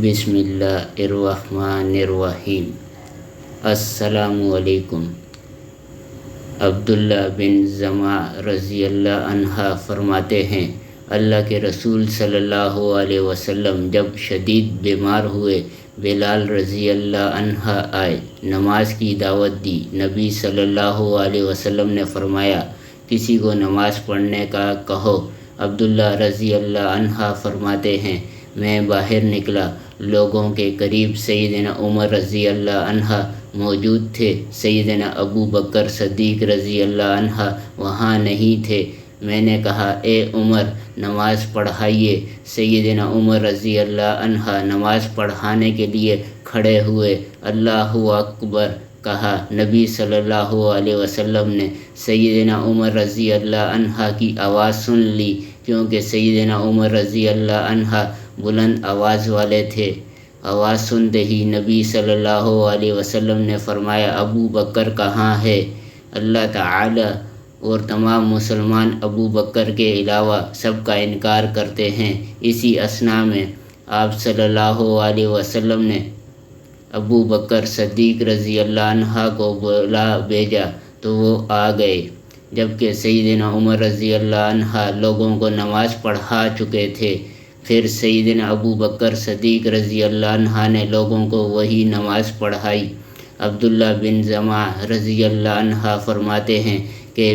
بسم اللہ الرحمن الرحیم۔ السلام علیکم۔ عبداللہ بن زمعہ رضی اللہ عنہ فرماتے ہیں، اللہ کے رسول صلی اللہ علیہ وسلم جب شدید بیمار ہوئے، بلال رضی اللہ عنہ آئے، نماز کی دعوت دی۔ نبی صلی اللہ علیہ وسلم نے فرمایا، کسی کو نماز پڑھنے کا کہو۔ عبداللہ رضی اللہ عنہ فرماتے ہیں، میں باہر نکلا، لوگوں کے قریب سیدنا عمر رضی اللہ عنہ موجود تھے، سیدنا ابو بکر صدیق رضی اللہ عنہ وہاں نہیں تھے۔ میں نے کہا، اے عمر، نماز پڑھائیے۔ سیدنا عمر رضی اللہ عنہ نماز پڑھانے کے لیے کھڑے ہوئے، اللہ اکبر کہا۔ نبی صلی اللہ علیہ وسلم نے سیدنا عمر رضی اللہ عنہ کی آواز سن لی، کیونکہ سیدنا عمر رضی اللہ عنہ بلند آواز والے تھے۔ آواز سنتے ہی نبی صلی اللہ علیہ وسلم نے فرمایا، ابو بکر کہاں ہے؟ اللہ تعالی اور تمام مسلمان ابو بکر کے علاوہ سب کا انکار کرتے ہیں۔ اسی اثناء میں آپ صلی اللہ علیہ وسلم نے ابو بکر صدیق رضی اللہ عنہ کو بلا بھیجا تو وہ آ گئے، جبکہ سیدنا عمر رضی اللہ عنہ لوگوں کو نماز پڑھا چکے تھے۔ پھر سیدنا ابو بکر صدیق رضی اللہ عنہ نے لوگوں کو وہی نماز پڑھائی۔ عبداللہ بن زمعہ رضی اللہ عنہ فرماتے ہیں کہ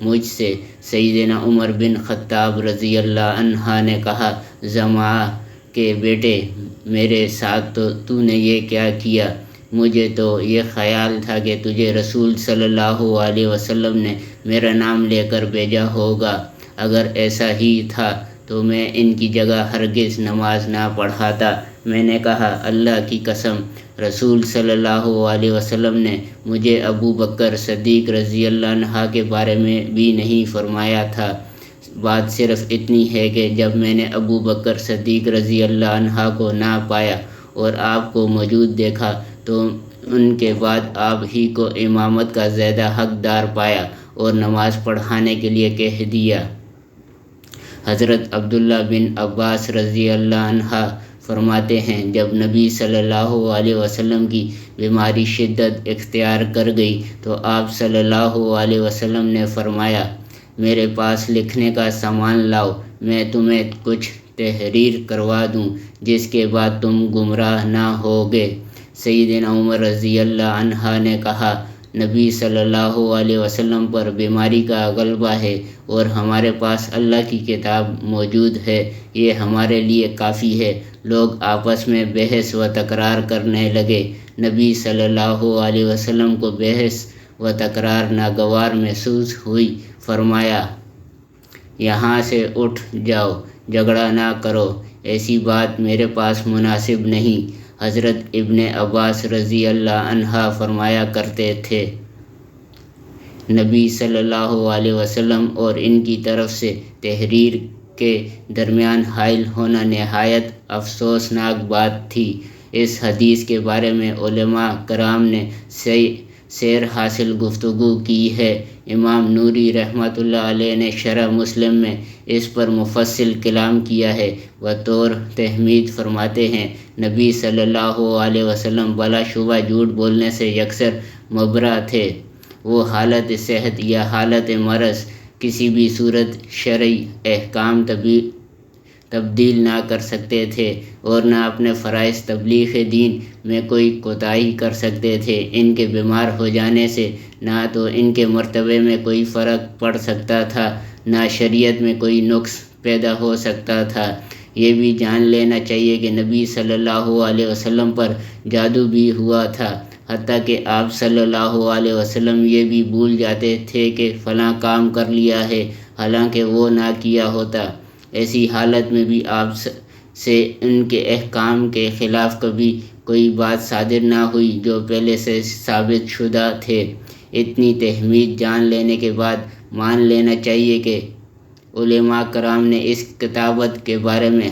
مجھ سے سیدنا عمر بن خطاب رضی اللہ عنہ نے کہا، زمعہ کے بیٹے، میرے ساتھ تو نے یہ کیا کیا؟ مجھے تو یہ خیال تھا کہ تجھے رسول صلی اللہ علیہ وسلم نے میرا نام لے کر بھیجا ہوگا۔ اگر ایسا ہی تھا تو میں ان کی جگہ ہرگز نماز نہ پڑھاتا۔ میں نے کہا، اللہ کی قسم، رسول صلی اللہ علیہ وسلم نے مجھے ابو بکر صدیق رضی اللہ عنہ کے بارے میں بھی نہیں فرمایا تھا۔ بات صرف اتنی ہے کہ جب میں نے ابو بکر صدیق رضی اللہ عنہ کو نہ پایا اور آپ کو موجود دیکھا تو ان کے بعد آپ ہی کو امامت کا زیادہ حقدار پایا اور نماز پڑھانے کے لیے کہہ دیا۔ حضرت عبداللہ بن عباس رضی اللہ عنہ فرماتے ہیں، جب نبی صلی اللہ علیہ وسلم کی بیماری شدت اختیار کر گئی تو آپ صلی اللہ علیہ وسلم نے فرمایا، میرے پاس لکھنے کا سامان لاؤ، میں تمہیں کچھ تحریر کروا دوں، جس کے بعد تم گمراہ نہ ہوگے۔ سیدنا عمر رضی اللہ عنہ نے کہا، نبی صلی اللہ علیہ وسلم پر بیماری کا غلبہ ہے اور ہمارے پاس اللہ کی کتاب موجود ہے، یہ ہمارے لیے کافی ہے۔ لوگ آپس میں بحث و تکرار کرنے لگے۔ نبی صلی اللہ علیہ وسلم کو بحث و تکرار ناگوار محسوس ہوئی۔ فرمایا، یہاں سے اٹھ جاؤ، جھگڑا نہ کرو، ایسی بات میرے پاس مناسب نہیں۔ حضرت ابن عباس رضی اللہ عنہ فرمایا کرتے تھے، نبی صلی اللہ علیہ وسلم اور ان کی طرف سے تحریر کے درمیان حائل ہونا نہایت افسوسناک بات تھی۔ اس حدیث کے بارے میں علماء کرام نے سیر حاصل گفتگو کی ہے۔ امام نوری رحمۃ اللہ علیہ نے شرح مسلم میں اس پر مفصل کلام کیا ہے۔ بطور تحمید فرماتے ہیں، نبی صلی اللہ علیہ وسلم بلا شبہ جھوٹ بولنے سے یکسر مبرا تھے۔ وہ حالت صحت یا حالت مرض کسی بھی صورت شرعی احکام تبدیل نہ کر سکتے تھے اور نہ اپنے فرائض تبلیغ دین میں کوئی کوتاہی کر سکتے تھے۔ ان کے بیمار ہو جانے سے نہ تو ان کے مرتبے میں کوئی فرق پڑ سکتا تھا، نہ شریعت میں کوئی نقص پیدا ہو سکتا تھا۔ یہ بھی جان لینا چاہیے کہ نبی صلی اللہ علیہ وسلم پر جادو بھی ہوا تھا، حتیٰ کہ آپ صلی اللہ علیہ وسلم یہ بھی بھول جاتے تھے کہ فلاں کام کر لیا ہے، حالانکہ وہ نہ کیا ہوتا۔ ایسی حالت میں بھی آپ سے ان کے احکام کے خلاف کبھی کوئی بات صادر نہ ہوئی جو پہلے سے ثابت شدہ تھے۔ اتنی تحمید جان لینے کے بعد مان لینا چاہیے کہ علماء کرام نے اس کتابت کے بارے میں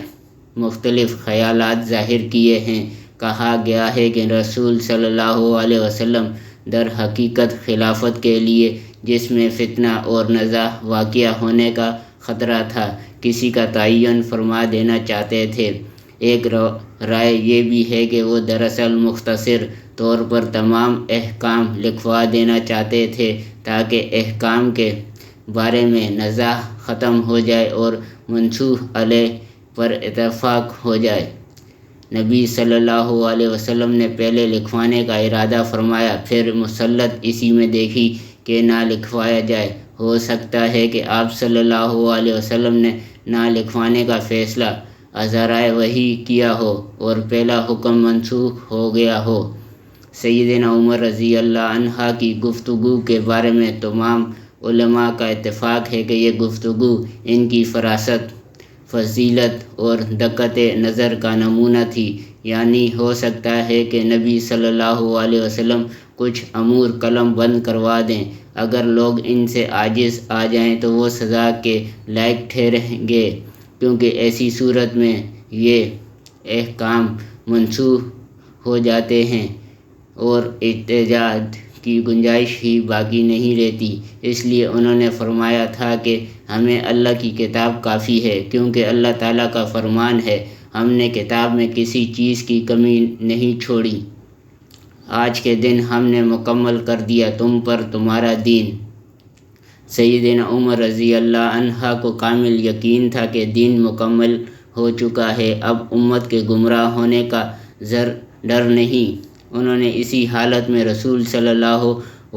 مختلف خیالات ظاہر کیے ہیں۔ کہا گیا ہے کہ رسول صلی اللہ علیہ وسلم در حقیقت خلافت کے لیے جس میں فتنہ اور نزاع واقع ہونے کا خطرہ تھا، کسی کا تعین فرما دینا چاہتے تھے۔ ایک رائے یہ بھی ہے کہ وہ دراصل مختصر طور پر تمام احکام لکھوا دینا چاہتے تھے تاکہ احکام کے بارے میں نزاع ختم ہو جائے اور منسوخ علیہ پر اتفاق ہو جائے۔ نبی صلی اللہ علیہ وسلم نے پہلے لکھوانے کا ارادہ فرمایا، پھر مصلحت اسی میں دیکھی کہ نہ لکھوایا جائے۔ ہو سکتا ہے کہ آپ صلی اللہ علیہ وسلم نے نہ لکھوانے کا فیصلہ ذرائع وحی کیا ہو اور پہلا حکم منسوخ ہو گیا ہو۔ سیدنا عمر رضی اللہ عنہ کی گفتگو کے بارے میں تمام علماء کا اتفاق ہے کہ یہ گفتگو ان کی فراست، فضیلت اور دقت نظر کا نمونہ تھی، یعنی ہو سکتا ہے کہ نبی صلی اللہ علیہ وسلم کچھ امور قلم بند کروا دیں، اگر لوگ ان سے عاجز آ جائیں تو وہ سزا کے لائق ٹھہریں گے، کیونکہ ایسی صورت میں یہ احکام منسوخ ہو جاتے ہیں اور احتجاج کی گنجائش ہی باقی نہیں رہتی۔ اس لیے انہوں نے فرمایا تھا کہ ہمیں اللہ کی کتاب کافی ہے، کیونکہ اللہ تعالیٰ کا فرمان ہے، ہم نے کتاب میں کسی چیز کی کمی نہیں چھوڑی۔ آج کے دن ہم نے مکمل کر دیا تم پر تمہارا دین۔ سیدنا عمر رضی اللہ عنہ کو کامل یقین تھا کہ دین مکمل ہو چکا ہے، اب امت کے گمراہ ہونے کا ڈر نہیں۔ انہوں نے اسی حالت میں رسول صلی اللہ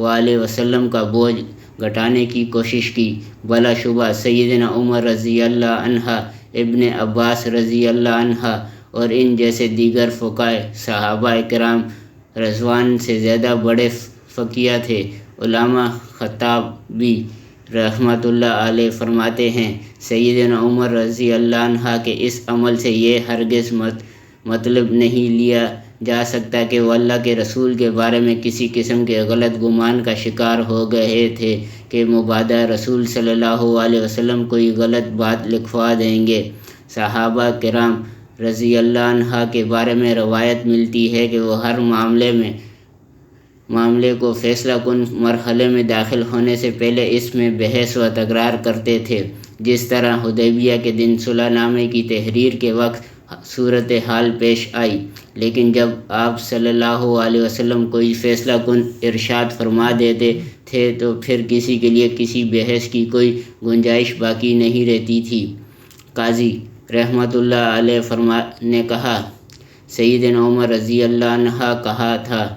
علیہ وسلم کا بوجھ گھٹانے کی کوشش کی۔ بلا شبہ سیدنا عمر رضی اللہ عنہ، ابن عباس رضی اللہ عنہ اور ان جیسے دیگر فقہاء صحابہ کرام رضوان سے زیادہ بڑے فقیہ تھے۔ علامہ خطابی رحمۃ اللہ علیہ فرماتے ہیں، سیدنا عمر رضی اللہ عنہ کے اس عمل سے یہ ہرگز مطلب نہیں لیا جا سکتا کہ وہ اللہ کے رسول کے بارے میں کسی قسم کے غلط گمان کا شکار ہو گئے تھے کہ مبادا رسول صلی اللہ علیہ وسلم کوئی غلط بات لکھوا دیں گے۔ صحابہ کرام رضی اللہ عنہ کے بارے میں روایت ملتی ہے کہ وہ ہر معاملے کو فیصلہ کن مرحلے میں داخل ہونے سے پہلے اس میں بحث و تکرار کرتے تھے، جس طرح حدیبیہ کے دن صلح نامے کی تحریر کے وقت صورتحال پیش آئی، لیکن جب آپ صلی اللہ علیہ وسلم کوئی فیصلہ کن ارشاد فرما دیتے تھے تو پھر کسی کے لیے کسی بحث کی کوئی گنجائش باقی نہیں رہتی تھی۔ قاضی رحمۃ اللہ علیہ نے کہا، سیدنا عمر رضی اللہ عنہ کہا تھا۔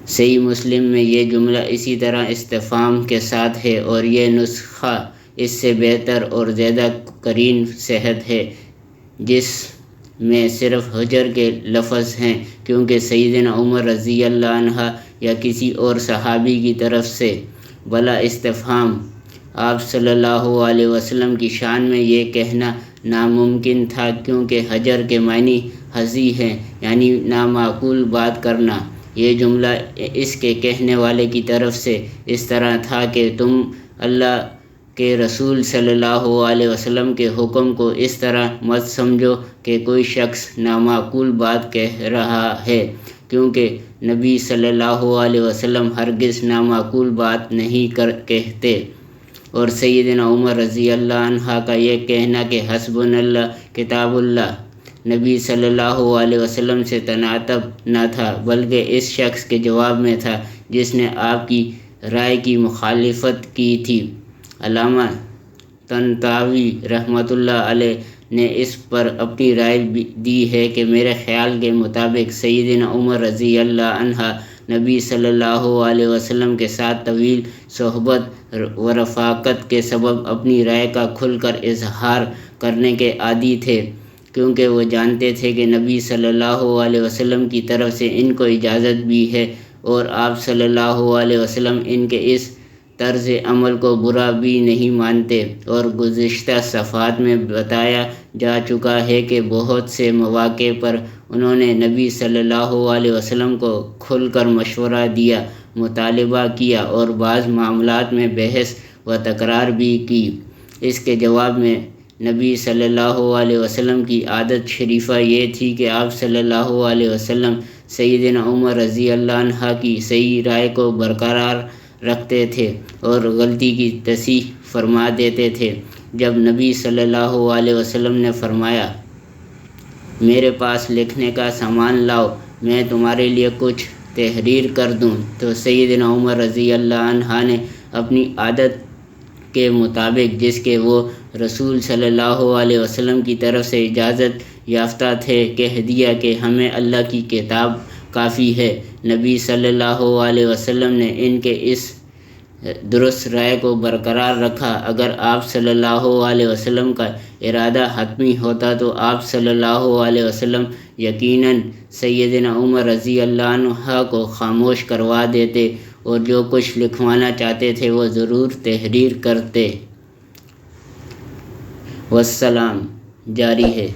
صحیح مسلم میں یہ جملہ اسی طرح استفہام کے ساتھ ہے اور یہ نسخہ اس سے بہتر اور زیادہ قرین صحت ہے، جس میں صرف حجر کے لفظ ہیں، کیونکہ سیدنا عمر رضی اللہ عنہ یا کسی اور صحابی کی طرف سے بلا استفہام آپ صلی اللہ علیہ وسلم کی شان میں یہ کہنا ناممکن تھا، کیونکہ حجر کے معنی حزی ہیں، یعنی نامعقول بات کرنا۔ یہ جملہ اس کے کہنے والے کی طرف سے اس طرح تھا کہ تم اللہ کہ رسول صلی اللہ علیہ وسلم کے حکم کو اس طرح مت سمجھو کہ کوئی شخص نامعقول بات کہہ رہا ہے، کیونکہ نبی صلی اللہ علیہ وسلم ہرگز نامعقول بات نہیں کہتے۔ اور سیدنا عمر رضی اللہ عنہ کا یہ کہنا کہ حسبنا اللہ کتاب اللہ نبی صلی اللہ علیہ وسلم سے تناطب نہ تھا، بلکہ اس شخص کے جواب میں تھا جس نے آپ کی رائے کی مخالفت کی تھی۔ علامہ طنطاوی رحمۃ اللہ علیہ نے اس پر اپنی رائے دی ہے کہ میرے خیال کے مطابق سیدنا عمر رضی اللہ عنہ نبی صلی اللہ علیہ وسلم کے ساتھ طویل صحبت و رفاقت کے سبب اپنی رائے کا کھل کر اظہار کرنے کے عادی تھے، کیونکہ وہ جانتے تھے کہ نبی صلی اللہ علیہ وسلم کی طرف سے ان کو اجازت بھی ہے اور آپ صلی اللہ علیہ وسلم ان کے اس طرز عمل کو برا بھی نہیں مانتے۔ اور گزشتہ صفحات میں بتایا جا چکا ہے کہ بہت سے مواقع پر انہوں نے نبی صلی اللہ علیہ وسلم کو کھل کر مشورہ دیا، مطالبہ کیا اور بعض معاملات میں بحث و تکرار بھی کی۔ اس کے جواب میں نبی صلی اللہ علیہ وسلم کی عادت شریفہ یہ تھی کہ آپ صلی اللہ علیہ وسلم سیدنا عمر رضی اللہ عنہ کی صحیح رائے کو برقرار رکھتے تھے اور غلطی کی تصحیح فرما دیتے تھے۔ جب نبی صلی اللہ علیہ وسلم نے فرمایا میرے پاس لکھنے کا سامان لاؤ، میں تمہارے لیے کچھ تحریر کر دوں۔ تو سیدنا عمر رضی اللہ عنہ نے اپنی عادت کے مطابق، جس کے وہ رسول صلی اللہ علیہ وسلم کی طرف سے اجازت یافتہ تھے، کہہ دیا کہ ہمیں اللہ کی کتاب کافی ہے۔ نبی صلی اللہ علیہ وسلم نے ان کے اس درست رائے کو برقرار رکھا۔ اگر آپ صلی اللہ علیہ وسلم کا ارادہ حتمی ہوتا تو آپ صلی اللہ علیہ وسلم یقیناً سیدنا عمر رضی اللہ عنہ کو خاموش کروا دیتے اور جو کچھ لکھوانا چاہتے تھے وہ ضرور تحریر کرتے۔ والسلام جاری ہے۔